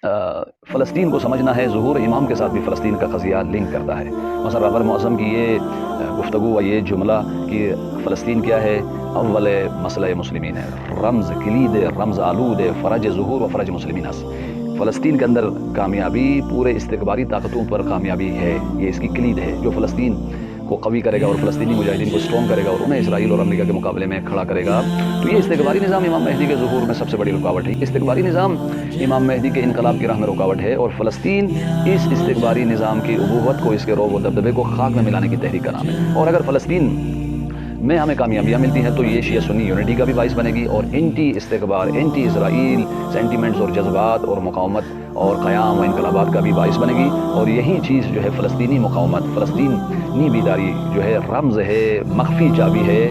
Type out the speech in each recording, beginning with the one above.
फ़लस्तीन को समझना है, ज़ुहूर इमाम के साथ भी फ़लस्तीन का क़ज़िया लिंक करता है। मसलन रबर मुअज़्ज़म की ये गुफ्तगू व ये जुमला कि फ़लस्तीन क्या है, अव्वल मसला मुस्लिमीन है, रम्ज़ किलीद रम्ज़ आलूद फ़रज ज़ुहूर व फ़रज मुस्लिमीन हस। फ़लस्तीन के अंदर कामयाबी पूरे इस्तिकबारी ताकतों पर कामयाबी है, ये इसकी किलीद है। जो फ़लस्तीन को कवी करेगा और फ़लस्तीनी मुजाहिदीन को स्ट्रॉन्ग करेगा और उन्हें इसराइल और अमेरिका के मुकाबले में खड़ा करेगा, तो ये इस्तिकबारी निज़ाम इमाम मेहदी के ज़ुहूर में सबसे बड़ी रुकावट है। इस्तिकबारी निज़ाम इमाम मेहदी के इनकलाब की राह में रुकावट है और फ़लस्तीन इस इस्तिकबारी निज़ाम की उबूवत को, इसके रौब व दबदबे को खाक में मिलाने की तहरीक का नाम है। और अगर फ़लस्तीन में हमें कामयाबियाँ मिलती हैं तो ये शिया सुन्नी यूनिटी का भी बाइस बनेगी और एंटी इस्तिकबार, एंटी इसराइल सेंटिमेंट्स और जज्बात और मुकावमत और क़याम व इनकलाबात का भी बाइस बनेगी। और यही चीज़ जो है फ़लस्तीनी मुकावमत, फ़लस्तीनी बीदारी जो है, रम्ज़ है, मख्फी चाबी है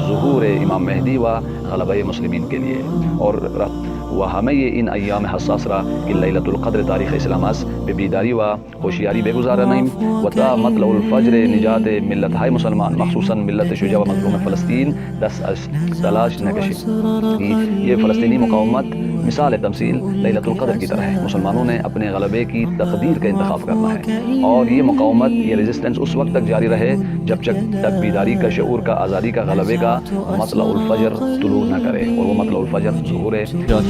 ज़ुहूर इमाम मेहदी व ग़लबा मुस्लिमीन के लिए। और वह हमें ये इन अय्याम हसास रहा कि लैलतुल क़द्र तारीख़ इस्लामास बेबीदारी व होशियारी बेगुज़ारा नहीं वता मतलउल फ़ज्र निजात मिल्लत हाय मुसलमान मखसूसन मिल्लत शुजा व मज़लूम फ़लस्तीन दस तलाश नकशी। ये फ़लस्तीनी मुकावमत मिसाल तमसील लैलतुल क़द्र की तरह है। मुसलमानों ने अपने ग़लबे की तक़दीर का इंतख़ाब करना है और ये मुकावमत, ये रेजिस्टेंस उस वक्त तक जारी रहे जब तक बीदारी का, शऊर का, आज़ादी का, ग़लबे का मतलउल फ़ज्र तुलू न करे। और वो मतलउल फ़ज्र ज़ुहूर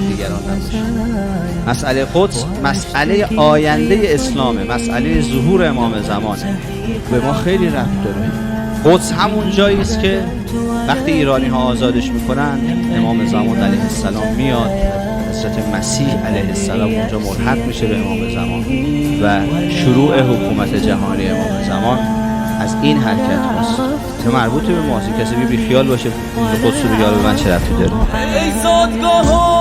دیگران نباشه. مسئله قدس مسئله آینده اسلامه، مسئله ظهور امام زمانه، به ما خیلی ربط داره. قدس همون جایی است که وقتی ایرانی ها آزادش میکنن امام زمان علیه السلام میاد، حضرت مسیح علیه السلام اونجا ملحق میشه به امام زمان و شروع حکومت جهانی امام زمان از این حرکت هست که مربوط به ماست. کسی بی خیال باشه قدس رو بگه به من چه ربطی داره.